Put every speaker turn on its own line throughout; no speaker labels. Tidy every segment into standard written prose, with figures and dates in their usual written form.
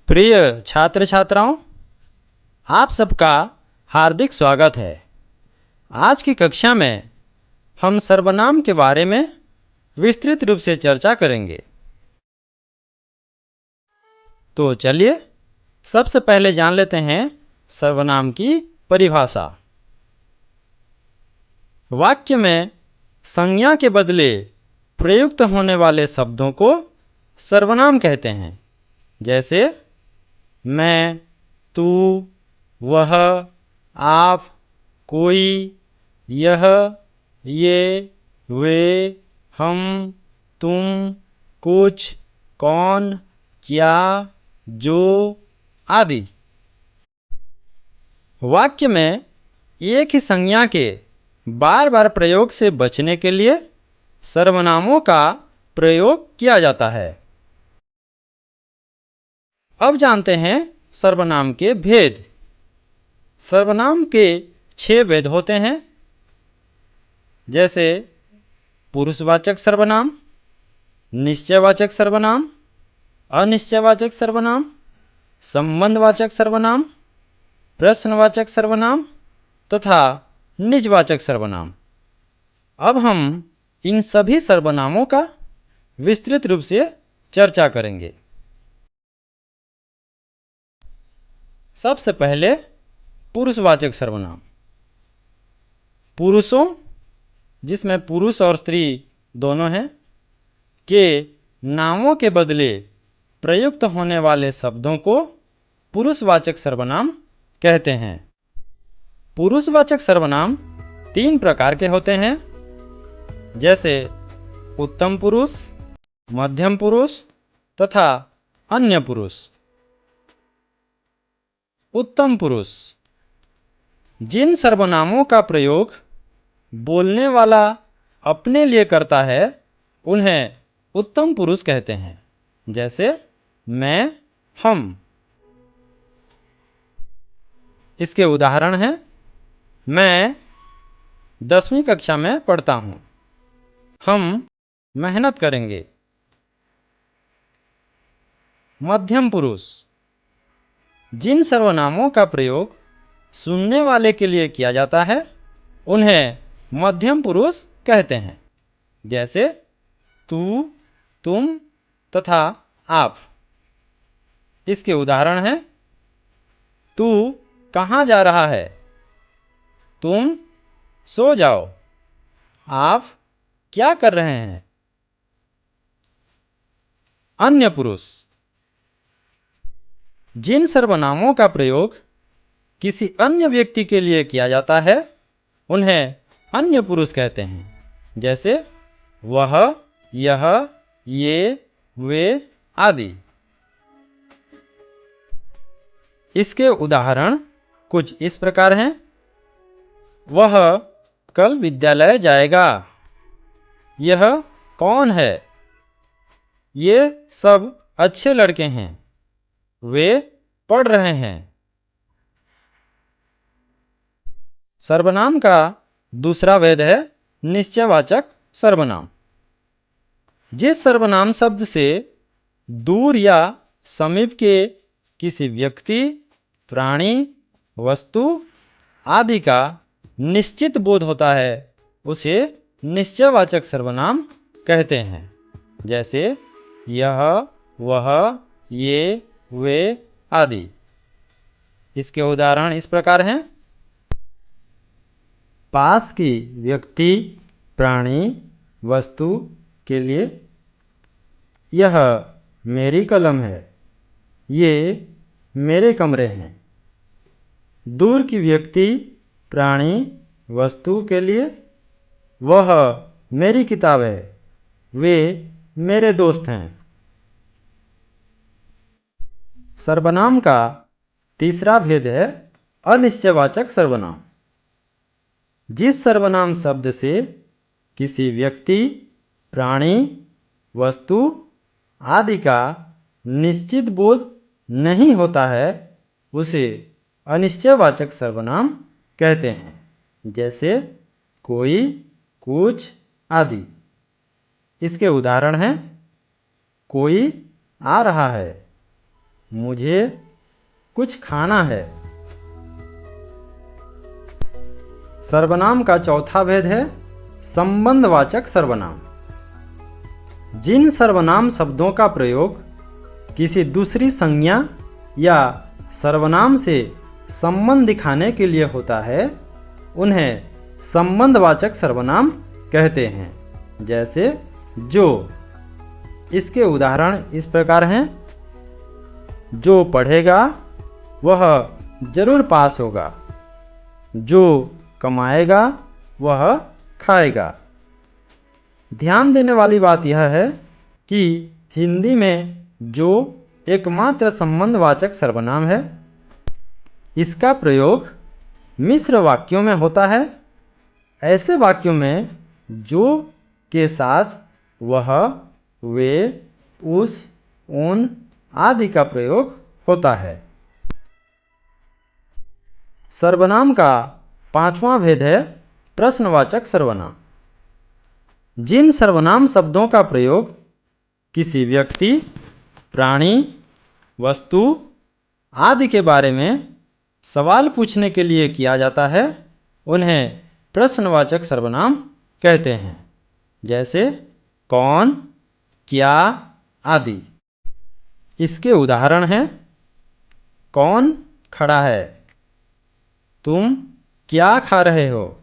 प्रिय छात्र छात्राओं, आप सबका हार्दिक स्वागत है। आज की कक्षा में हम सर्वनाम के बारे में विस्तृत रूप से चर्चा करेंगे। तो चलिए सबसे पहले जान लेते हैं सर्वनाम की परिभाषा। वाक्य में संज्ञा के बदले प्रयुक्त होने वाले शब्दों को सर्वनाम कहते हैं, जैसे मैं, तू, वह, आप, कोई, यह, ये, वे, हम, तुम, कुछ, कौन, क्या, जो आदि। वाक्य में एक ही संज्ञा के बार बार प्रयोग से बचने के लिए सर्वनामों का प्रयोग किया जाता है। अब जानते हैं सर्वनाम के भेद। सर्वनाम के 6 भेद होते हैं, जैसे पुरुषवाचक सर्वनाम, निश्चयवाचक सर्वनाम, अनिश्चयवाचक सर्वनाम, संबंधवाचक सर्वनाम, प्रश्नवाचक सर्वनाम तथा निजवाचक सर्वनाम। अब हम इन सभी सर्वनामों का विस्तृत रूप से चर्चा करेंगे। सबसे पहले पुरुषवाचक सर्वनाम। पुरुषों, जिसमें पुरुष और स्त्री दोनों हैं, के नामों के बदले प्रयुक्त होने वाले शब्दों को पुरुषवाचक सर्वनाम कहते हैं। पुरुषवाचक सर्वनाम 3 प्रकार के होते हैं, जैसे उत्तम पुरुष, मध्यम पुरुष तथा अन्य पुरुष। उत्तम पुरुष जिन सर्वनामों का प्रयोग बोलने वाला अपने लिए करता है उन्हें उत्तम पुरुष कहते हैं, जैसे मैं, हम। इसके उदाहरण हैं, मैं 10वीं कक्षा में पढ़ता हूँ, हम मेहनत करेंगे। मध्यम पुरुष जिन सर्वनामों का प्रयोग सुनने वाले के लिए किया जाता है उन्हें मध्यम पुरुष कहते हैं, जैसे तू, तुम तथा आप। इसके उदाहरण हैं, तू कहाँ जा रहा है, तुम सो जाओ, आप क्या कर रहे हैं। अन्य पुरुष जिन सर्वनामों का प्रयोग किसी अन्य व्यक्ति के लिए किया जाता है उन्हें अन्य पुरुष कहते हैं, जैसे वह, यह, ये, वे आदि। इसके उदाहरण कुछ इस प्रकार हैं, वह कल विद्यालय जाएगा, यह कौन है, ये सब अच्छे लड़के हैं, वे पढ़ रहे हैं। सर्वनाम का दूसरा भेद है निश्चयवाचक सर्वनाम। जिस सर्वनाम शब्द से दूर या समीप के किसी व्यक्ति, प्राणी, वस्तु आदि का निश्चित बोध होता है उसे निश्चयवाचक सर्वनाम कहते हैं, जैसे यह, वह, ये, वे आदि। इसके उदाहरण इस प्रकार हैं, पास की व्यक्ति, प्राणी, वस्तु के लिए यह मेरी कलम है, ये मेरे कमरे हैं। दूर की व्यक्ति, प्राणी, वस्तु के लिए वह मेरी किताब है, वे मेरे दोस्त हैं। सर्वनाम का तीसरा भेद है अनिश्चयवाचक सर्वनाम। जिस सर्वनाम शब्द से किसी व्यक्ति, प्राणी, वस्तु आदि का निश्चित बोध नहीं होता है उसे अनिश्चयवाचक सर्वनाम कहते हैं, जैसे कोई, कुछ आदि। इसके उदाहरण हैं, कोई आ रहा है, मुझे कुछ खाना है। सर्वनाम का चौथा भेद है संबंधवाचक सर्वनाम। जिन सर्वनाम शब्दों का प्रयोग किसी दूसरी संज्ञा या सर्वनाम से संबंध दिखाने के लिए होता है उन्हें संबंधवाचक सर्वनाम कहते हैं। जैसे जो। इसके उदाहरण इस प्रकार हैं। जो पढ़ेगा वह जरूर पास होगा। जो कमाएगा वह खाएगा। ध्यान देने वाली बात यह है कि हिंदी में जो एकमात्र संबंधवाचक सर्वनाम है। इसका प्रयोग मिश्र वाक्यों में होता है। ऐसे वाक्यों में जो के साथ वह, वे, उस, उन आदि का प्रयोग होता है। सर्वनाम का पांचवा भेद है प्रश्नवाचक सर्वनाम। जिन सर्वनाम शब्दों का प्रयोग किसी व्यक्ति, प्राणी, वस्तु आदि के बारे में सवाल पूछने के लिए किया जाता है उन्हें प्रश्नवाचक सर्वनाम कहते हैं। जैसे कौन, क्या आदि। इसके उदाहरण हैं। कौन खड़ा है? तुम क्या खा रहे हो?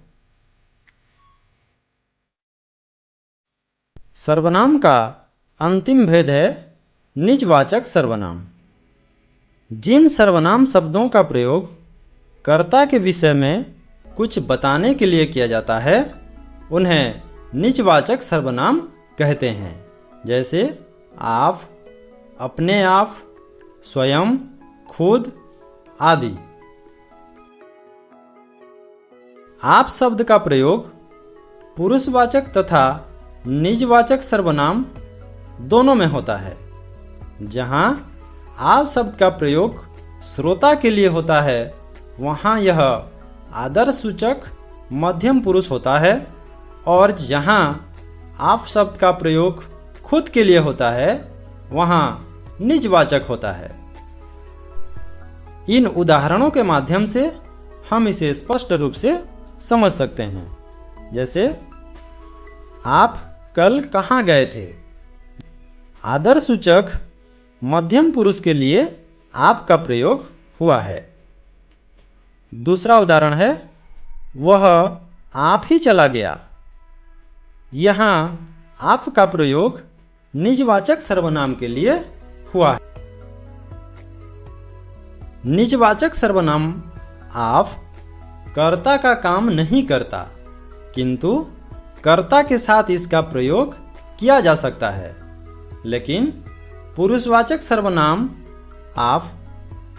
सर्वनाम का अंतिम भेद है निजवाचक सर्वनाम। जिन सर्वनाम शब्दों का प्रयोग कर्ता के विषय में कुछ बताने के लिए किया जाता है उन्हें निजवाचक सर्वनाम कहते हैं। जैसे आप, अपने आप, स्वयं, खुद आदि। आप शब्द का प्रयोग पुरुषवाचक तथा निजवाचक सर्वनाम दोनों में होता है। जहाँ आप शब्द का प्रयोग श्रोता के लिए होता है वहाँ यह आदर्श सूचक मध्यम पुरुष होता है, और जहाँ आप शब्द का प्रयोग खुद के लिए होता है वहाँ निजवाचक होता है। इन उदाहरणों के माध्यम से हम इसे स्पष्ट रूप से समझ सकते हैं। जैसे आप कल कहाँ गए थे? आदर्श सूचक मध्यम पुरुष के लिए आप का प्रयोग हुआ है। दूसरा उदाहरण है वह आप ही चला गया। यहाँ आप का प्रयोग निजवाचक सर्वनाम के लिए हुआ है। निजवाचक सर्वनाम आप कर्ता का काम नहीं करता, किंतु कर्ता के साथ इसका प्रयोग किया जा सकता है। लेकिन पुरुषवाचक सर्वनाम आप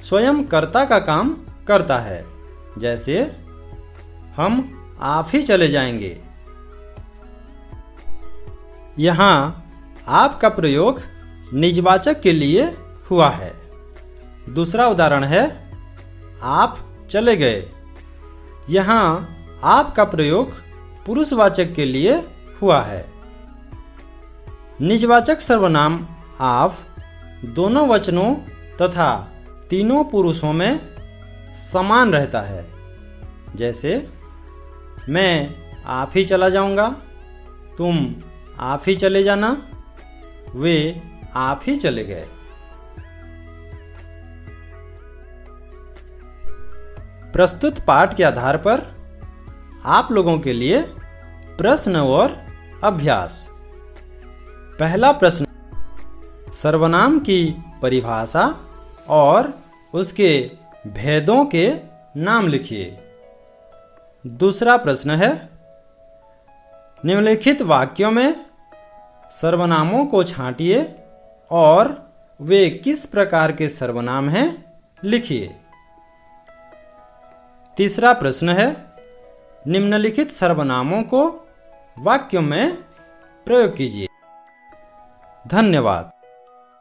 स्वयं कर्ता का काम करता है। जैसे हम आप ही चले जाएंगे। यहाँ आप का प्रयोग निजवाचक के लिए हुआ है। दूसरा उदाहरण है आप चले गए। यहाँ आप का प्रयोग पुरुषवाचक के लिए हुआ है। निजवाचक सर्वनाम आप दोनों वचनों तथा तीनों पुरुषों में समान रहता है। जैसे मैं आप ही चला जाऊंगा, तुम आप ही चले जाना, वे आप ही चले गए। प्रस्तुत पाठ के आधार पर आप लोगों के लिए प्रश्न और अभ्यास। पहला प्रश्न, सर्वनाम की परिभाषा और उसके भेदों के नाम लिखिए। दूसरा प्रश्न है, निम्नलिखित वाक्यों में सर्वनामों को छांटिए और वे किस प्रकार के सर्वनाम हैं लिखिए। तीसरा प्रश्न है, निम्नलिखित सर्वनामों को वाक्यों में प्रयोग कीजिए। धन्यवाद।